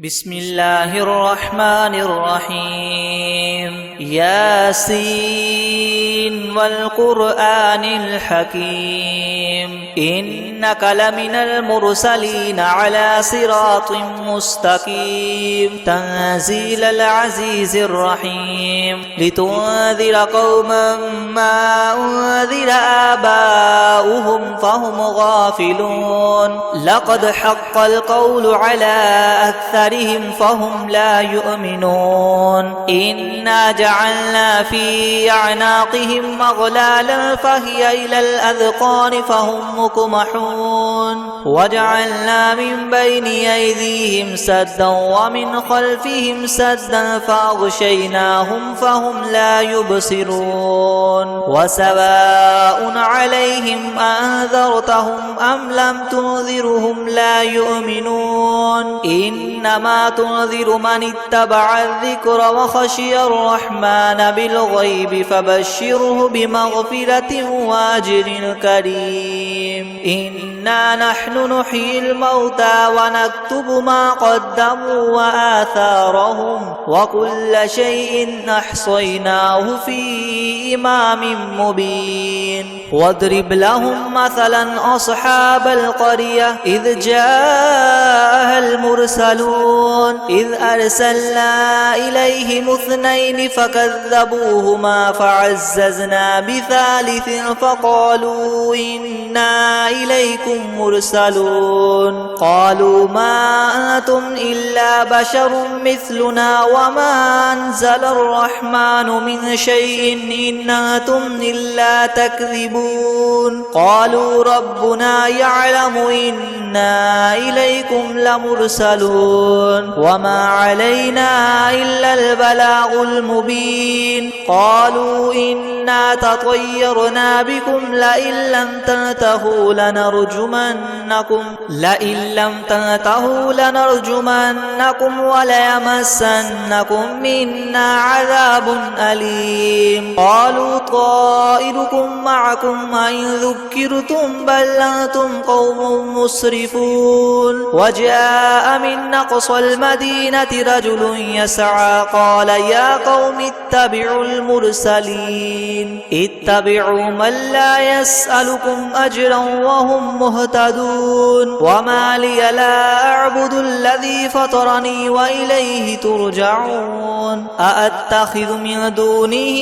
بسم الله الرحمن الرحيم ياسين والقرآن الحكيم إنك لمن المرسلين على صراط مستقيم تنزيل العزيز الرحيم لتنذر قوما ما أنذر آباؤهم فهم غافلون لقد حق القول على أكثرهم فهم لا يؤمنون إنا جعلنا في أعناقهم أغلالا فهي إلى الأذقان فهم مقمحون وجعلنا من بين أيديهم سدا ومن خلفهم سدا فأغشيناهم فهم لا يبصرون وسواء عليهم أنذرتهم أم لم تنذرهم لا يؤمنون إنما تنذر من اتبع الذكر وخشي الرحمن بالغيب فبشره بمغفرة وأجر كريم إنا نحن نحيي الموتى ونكتب ما قدموا وآثارهم وكل شيء أحصيناه في إمام مبين واضرب لهم مثلا أصحاب القرية إذ جاءها المرسلون إذ أرسلنا إليهم اثنين فكذبوهما فعززنا بثالث فقالوا إنا إليكم مرسلون قالوا ما أنتم إلا بشر مثلنا وما أنزل الرحمن من شيء إن أنتم إلا تكذبون قالوا ربنا يعلم إنا إليكم لمرسلون وما علينا إلا البلاغ المبين قالوا إنا تطيرنا بكم لئن لم تنتهوا لنرجمنكم وليمسنكم منا عذاب أليم قالوا طائركم معكم أئن ذكرتم بل أنتم قوم مسرفون وجاء من أقصى المدينة رجل يسعى قال يا قوم اتبعوا المرسلين اتبعوا من لا يسألكم أجرا وهم مهتدون وما لي لا أعبد الذي فطرني وإليه ترجعون أأتخذ من دونه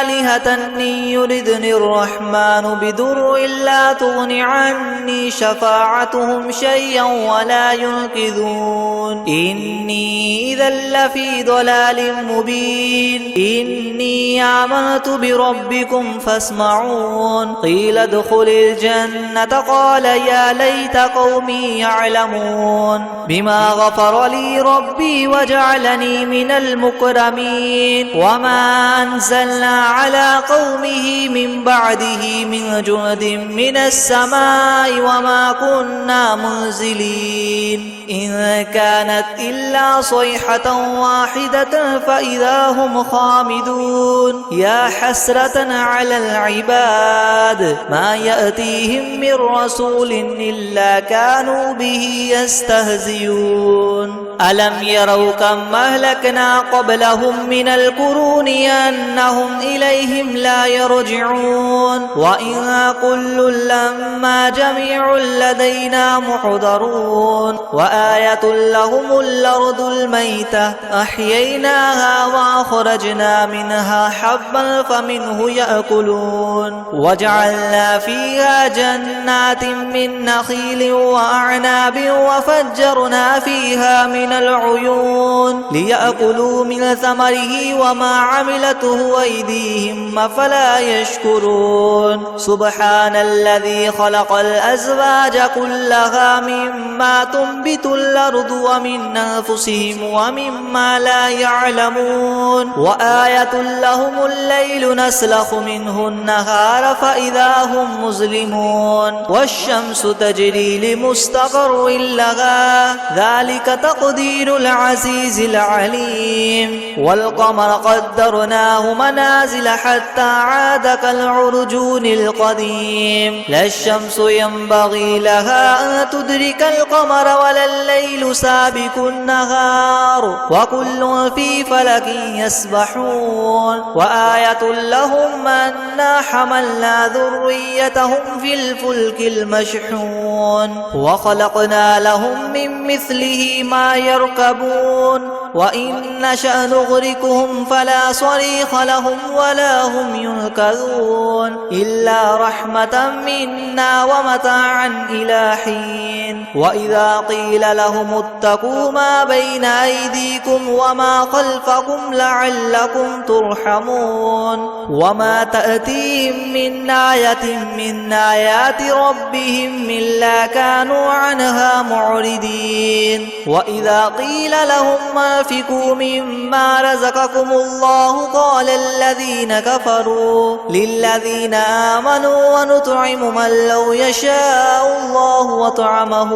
آلهة إن يردني الرحمن بضر لا تغن عني شفاعتهم شيئا ولا ينقذون إني إذا لفي ضلال مبين إني آمنت بربكم فاسمعون قيل ادخل الجنة قال يا ليت قومي يعلمون بما غفر لي ربي وجعلني من المكرمين وما أنزلنا على قومه من بعده من جند من السماء وما كنا منزلين إن كانت إلا صيحة واحدة فإذا هم خامدون يا حسرة على العباد ما يأتيهم من رسول إلا كانوا به يستهزئون ألم يروا كم أهلكنا قبلهم من القرون أنهم إليهم لا يرجعون وإن كل لما جميع لدينا محضرون وآية لهم الأرض الميتة أحييناها وأخرجنا منها حبا فمنه يأكلون وجعلنا فيها جنات من نخيل وأعناب وفجرنا فيها من العيون ليأكلوا من ثمره وما عملته أيديهم أفلا يشكرون سبحان الذي خلق الأزواج كلها مما تنبت الأرض ومن أنفسهم ومما لا يعلمون وآية لهم الليل نسلخ منه النهار فإذا هم مظلمون والشمس تجري لمستقر لها ذلك تقدير تقدير العزيز العليم. والقمر قدرناه منازل حتى عاد كالعرجون القديم. لا الشمس ينبغي لها أن تدرك القمر ولا الليل سابق النهار وكل في فلك يسبحون. وآية لهم أنا حملنا ذريتهم في الفلك المشحون وخلقنا لهم من مثله ما يركبون وإن نشأ نغرقهم فلا صريخ لهم ولا هم ينقذون إلا رحمة منا ومتاعا إلى حين. وإذا قيل لهم اتقوا ما بين أيديكم وما خلفكم لعلكم ترحمون وما تأتيهم من آية من آيات ربهم إلا كانوا عنها معرضين. وإذا قيل لهم أنفقوا مما رزقكم الله قال الذين كفروا للذين آمنوا ونطعم من لو يشاء الله وطعمه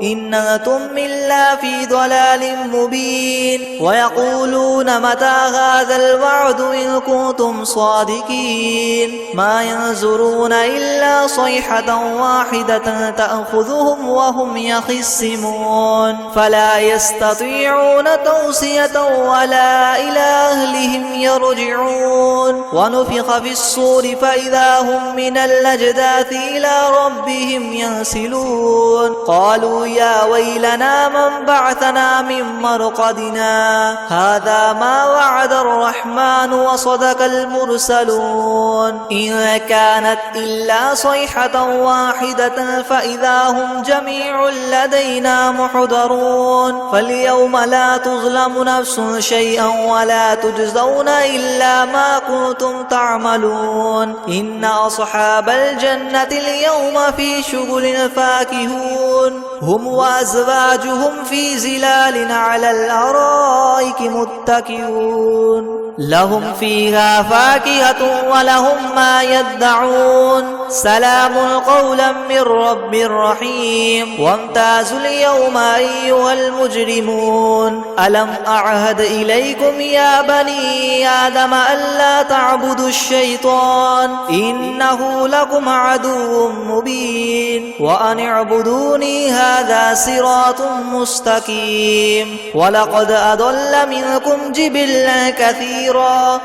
إن أنتم إلا في ضلال مبين. ويقولون متى هذا الوعد إن كنتم صادقين ما ينظرون إلا صيحة واحدة تأخذهم وهم يخصمون فلا يستطيعون توصية ولا إلى أهلهم يرجعون. ونفخ في الصور فإذا هم من الأجداث إلى ربهم ينسلون قالوا يا ويلنا من بعثنا من مرقدنا هذا ما وعد الرحمن وصدق المرسلون إن كانت إلا صيحة واحدة فإذا هم جميع لدينا محضرون. فاليوم لا تظلم نفس شيئا ولا تجزون إلا ما كنتم تعملون إن أصحاب الجنة اليوم في شغل فاكهون هم وأزواجهم في ظلال على الأرائك متكئون لهم فيها فاكهة ولهم ما يدعون سلام قولا من رب رحيم. وامتازوا اليوم أيها المجرمون ألم أعهد إليكم يا بني آدم ألا تعبدوا الشيطان إنه لكم عدو مبين وأن اعبدوني هذا صراط مستقيم. ولقد أضل منكم جبلا كثيرا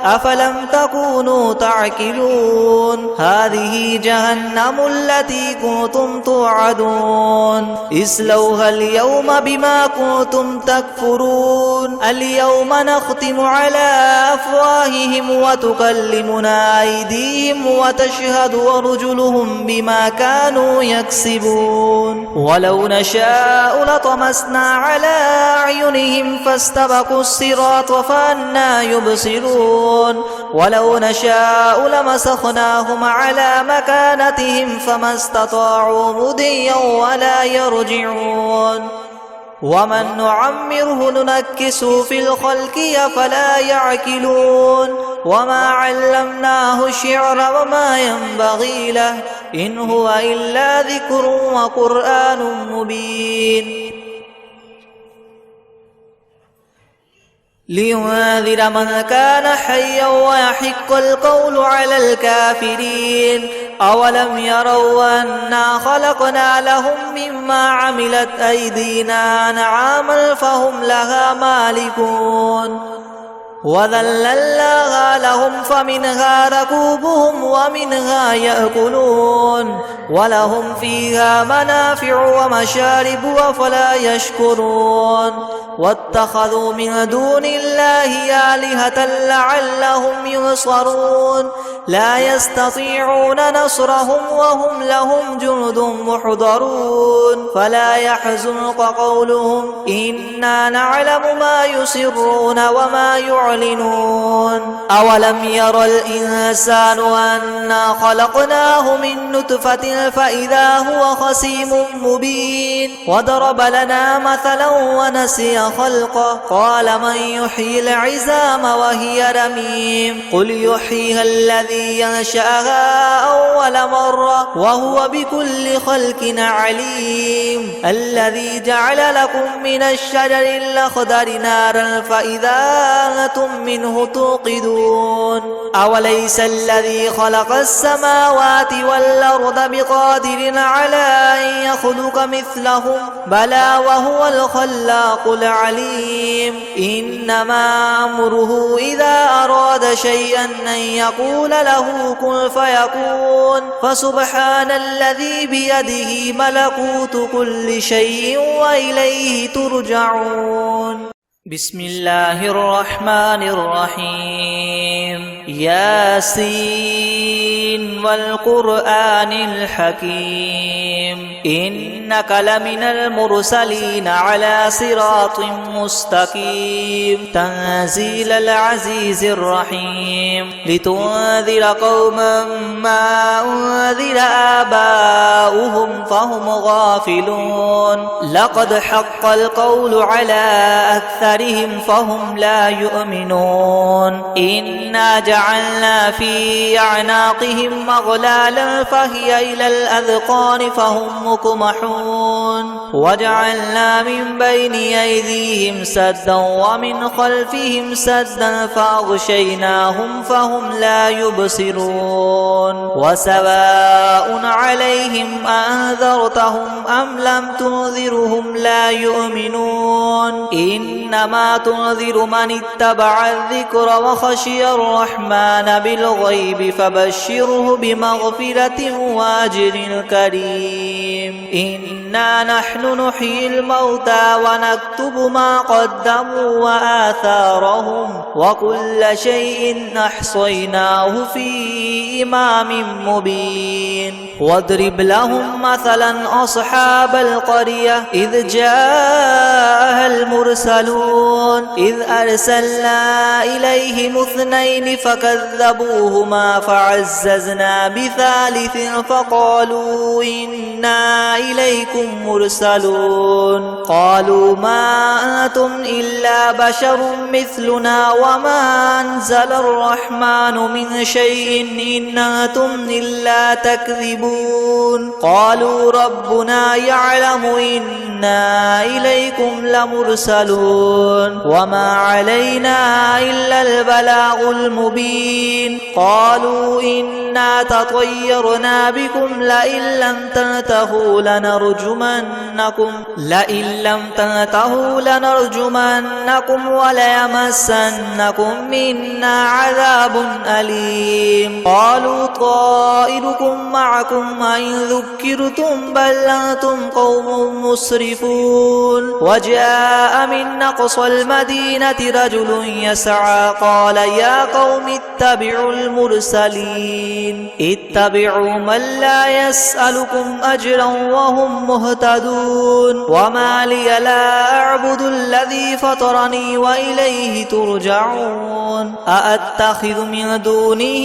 أفلم تكونوا تعقلون هذه جهنم التي كنتم توعدون اصلوها اليوم بما كنتم تكفرون اليوم نختم على أفواههم وتكلمنا أيديهم وتشهد أرجلهم بما كانوا يكسبون. ولو نشاء لطمسنا على أعينهم فاستبقوا الصراط فأنى يبصرون ولو نشاء لمسخناهم على مكانتهم فما استطاعوا مضيا ولا يرجعون. ومن نعمره ننكسه في الخلق أفلا يعقلون وما علمناه الشعر وما ينبغي له إن هو إلا ذكر وقرآن مبين لينذر من كان حيا ويحق القول على الكافرين. أولم يروا أنا خلقنا لهم مما عملت أيدينا أنعاما فهم لها مالكون وذللناها لهم فمنها ركوبهم ومنها يأكلون ولهم فيها منافع ومشارب أفلا يشكرون. واتخذوا من دون الله آلهة لعلهم ينصرون لا يستطيعون نصرهم وهم لهم جند محضرون فلا يحزنك قولهم إنا نعلم ما يسرون وما يعلنون. أولم ير الإنسان أنا خلقناه من نطفة فإذا هو خصيم مبين وضرب لنا مثلا ونسي خلقه قال من يحيي العظام وهي رميم قل يحييها الذي ينشأها أول مرة وهو بكل خلق عليم الذي جعل لكم من الشجر الأخضر نارا فإذا أنتم منه توقدون أوليس الذي خلق السماوات والأرض بقادر على أن يخلق مثلهم بلى وهو الخلاق العليم إنما أمره إذا أراد شيئا أن يقول له كن فيكون فسبحان الذي بيده ملكوت كل شيء وإليه ترجعون بسم الله الرحمن الرحيم ياسين والقرآن الحكيم إنك لمن المرسلين على صراط مستقيم تنزيل العزيز الرحيم لتنذر قوما ما أنذر آباؤهم فهم غافلون لقد حق القول على أكثرهم فهم لا يؤمنون إنا جعلنا في أعناقهم أغلالا فهي إلى الأذقان فهم مقمحون وجعلنا من بين أيديهم سدا ومن خلفهم سدا فأغشيناهم فهم لا يبصرون وسواء عليهم أنذرتهم أم لم تنذرهم لا يؤمنون إنما تنذر من اتبع الذكر وخشي الرحمن بالغيب فبشره بمغفرة وأجر كريم إنا نحن نحيي الموتى ونكتب ما قدموا وآثارهم وكل شيء أحصيناه في إمام مبين واضرب لهم مثلا أصحاب القرية إذ جاءها المرسلون إذ أرسلنا إليهم اثنين فكذبوهما فعززنا بثالث فقالوا إنا إليكم مرسلون قالوا ما أنتم إلا بشر مثلنا وما أنزل الرحمن من شيء إن أنتم إلا تكذبون قالوا ربنا يعلم إنا إليكم لمرسلون وما علينا إلا البلاغ المبين قالوا إنا تطيرنا بكم لئن لم تنتهوا لنرجمنكم وليمسنكم منا عذاب أليم قالوا طائركم معكم أئن ذكرتم بل أنتم قوم مسرفون وجاء من أقصى المدينة رجل يسعى قال يا قوم اتبعوا المرسلين اتبعوا من لا يسألكم أجرا وهم مهتدون وما لي لا أعبد الذي فطرني وإليه ترجعون أأتخذ من دونه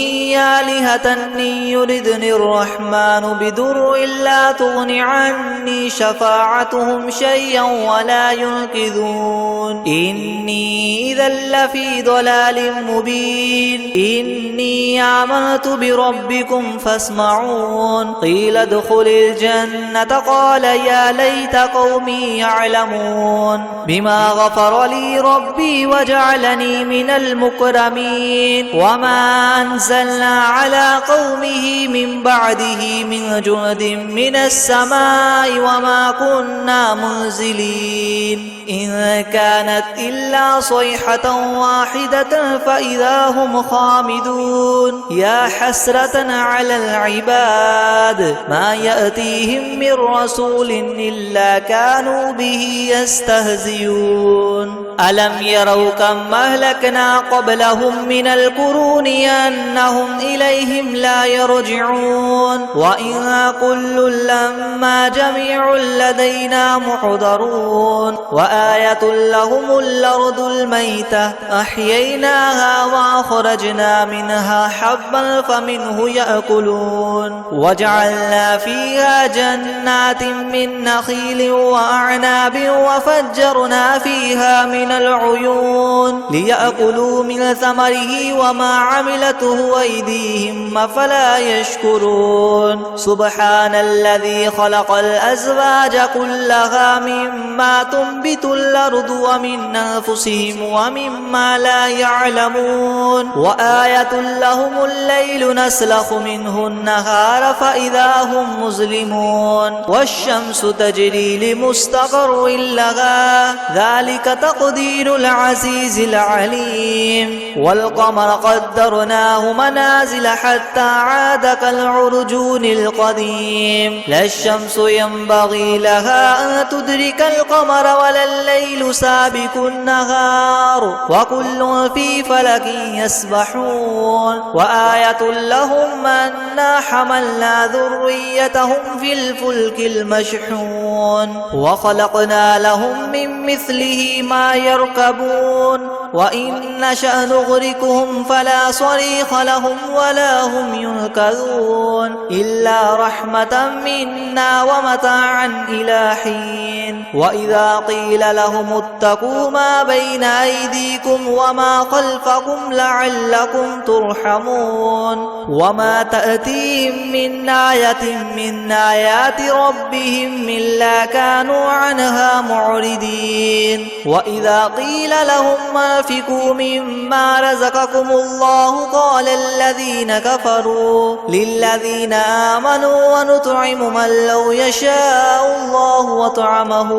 آلهة إن يردني الرحمن بضر لا تغن عني شفاعتهم شيئا ولا ينقذون إني إذا لفي ضلال مبين إني آمنت بربكم فاسمعون قيل ادخل الجنة قال يا ليت قومي يعلمون بما غفر لي ربي وجعلني من المكرمين وما أنزلنا على قومه من بعده من جند من السماء وما كنا منزلين إن كانت إلا صيحة واحدة فإذا هم خامدون يا حسرة على العباد ما يأتيهم من رسول إلا كانوا به يستهزئون ألم يروا كم أهلكنا قبلهم من القرون أنهم إليهم لا يرجعون وإن كل لما جميع لدينا محضرون وآية لهم الأرض الميتة أحييناها وأخرجنا منها حبا فمنه يأكلون وجعلنا فيها جنات من نخيل وأعناب وفجرنا فيها من العيون ليأكلوا من ثمره وما عملته أيديهم أفلا يشكرون سبحان الذي خلق الأزواج كلها مما تنبت الأرض ومن أنفسهم ومما لا يعلمون وآية لهم الليل نسلخ منه النهار فإذا هم مظلمون والشمس تجري لمستقر لها ذلك تقدير العزيز العليم والقمر قدرناه منازل حتى عاد كالعرجون القديم لا الشمس ينبغي لها أن تدرك القمر ولا الليل سابق النهار وكل في فلك يسبحون وآية لهم أنا حملنا ذريتهم في الفلك المشحون وخلقنا لهم من مثله ما يركبون وإن نشأ نغرقهم فلا صريخ لهم ولا هم ينقذون إلا رحمة منا ومتاعا إلى حين وإذا قيل لهم اتقوا ما بين أيديكم وما خلفكم لعلكم ترحمون وما تأتيهم من آية من آيات ربهم إلا كانوا عنها معرضين وإذا قيل لهم أنفقوا مما رزقكم الله قال الذين كفروا للذين آمنوا ونطعم من لو يشاء الله وطعمه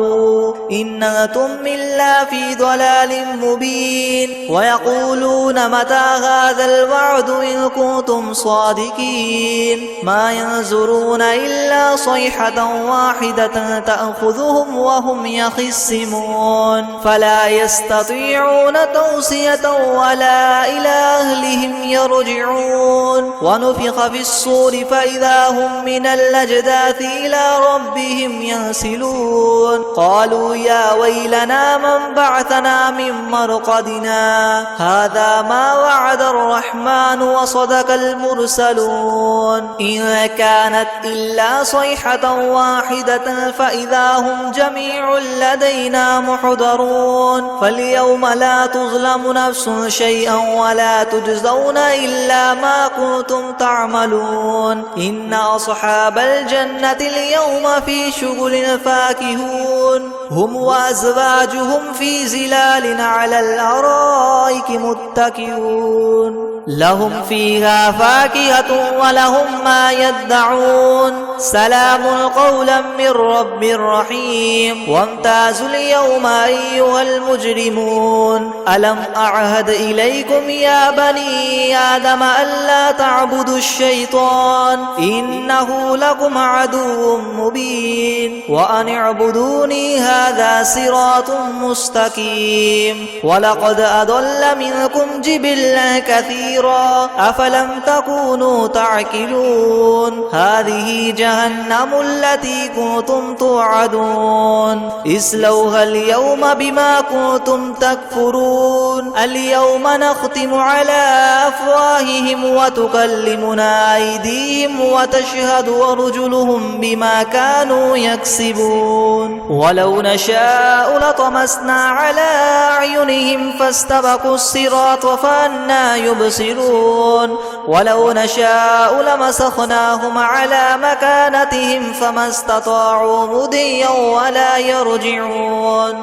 إن أنتم إلا في ضلال مبين ويقولون متى هذا الوعد إن كنتم صادقين ما ينظرون إلا صيحة واحدة تأخذهم وهم يخصمون فلا يستطيعون توصية ولا إلى أهلهم يرجعون ونفخ في الصور فإذا هم من الأجداث إلى ربهم ينسلون قالوا يا ويلنا من بعثنا من مرقدنا هذا ما وعد الرحمن وصدق المرسلون إن كانت إلا صيحة واحدة فإذا هم جميع لدينا محضرون فاليوم لا تظلم نفس شيئا ولا تجزون إلا ما كنتم تعملون إن أصحاب الجنة اليوم في شغل فاكهون هم وأزواجهم في زلال على الأرائك متكئون لهم فيها فاكهة ولهم ما يدعون سلام قولا من رب رحيم وامتازوا اليوم أيها المجرمون ألم أعهد إليكم يا بني آدم ألا تعبدوا الشيطان إنه لكم عدو مبين وأن اعبدوني هذا صراط مستقيم ولقد أضل منكم جبلا كثيرا أفلم تكونوا تعقلون هذه جهنم التي كنتم توعدون اصلوها اليوم بما كنتم تكفرون اليوم نختم على أفواههم وتكلمنا أيديهم وتشهد أرجلهم بما كانوا يكسبون ولو نشاء لطمسنا على أعينهم فاستبقوا الصراط فأنى يبصرون ولو نشاء لمسخناهم على مكانتهم فما استطاعوا مضيا ولا يرجعون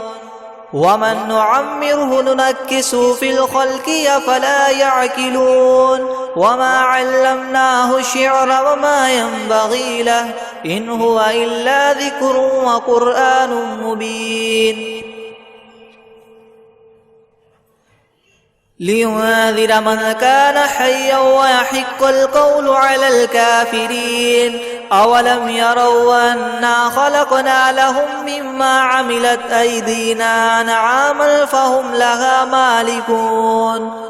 ومن نعمره ننكسه في الخلق أفلا يعقلون وما علمناه الشعر وما ينبغي له إن هو إلا ذكر وقرآن مبين لينذر من كان حيا ويحق القول على الكافرين أولم يروا أنا خلقنا لهم مما عملت أيدينا أنعاما فهم لها مالكون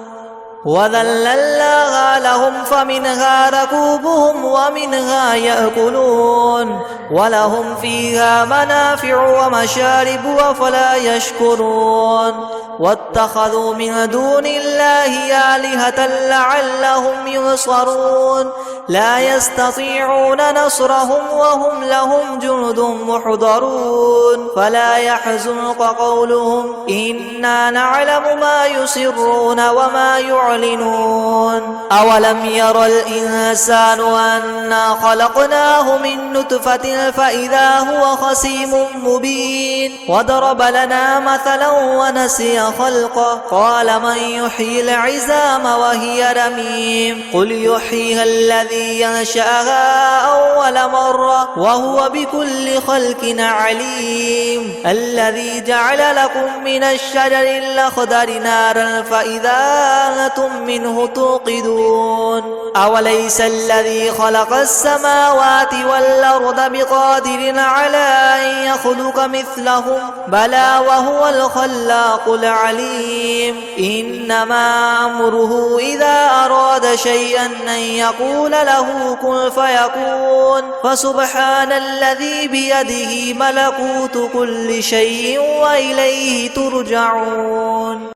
وذللناها لهم فمنها ركوبهم ومنها يأكلون ولهم فيها منافع ومشارب أفلا يشكرون واتخذوا من دون الله آلهة لعلهم ينصرون لا يستطيعون نصرهم وهم لهم جند محضرون فلا يحزنك قولهم إنا نعلم ما يسرون وما يعلنون أولم ير الإنسان أنا خلقناه من نطفة فإذا هو خصيم مبين وضرب لنا مثلا ونسي خلقه قال من يحيي العظام وهي رميم قل يحييها الذي ينشأها أول مرة وهو بكل خلق عليم الذي جعل لكم من الشجر الأخضر نارا فإذا أنتم منه توقدون أوليس الذي خلق السماوات والأرض بقادر على أن يخلق مثلهم بلى وهو الخلاق العليم إنما أمره إذا أراد شيئا أن يقول له كن فيكون فسبحان الذي بيده ملكوت كل شيء وإليه ترجعون.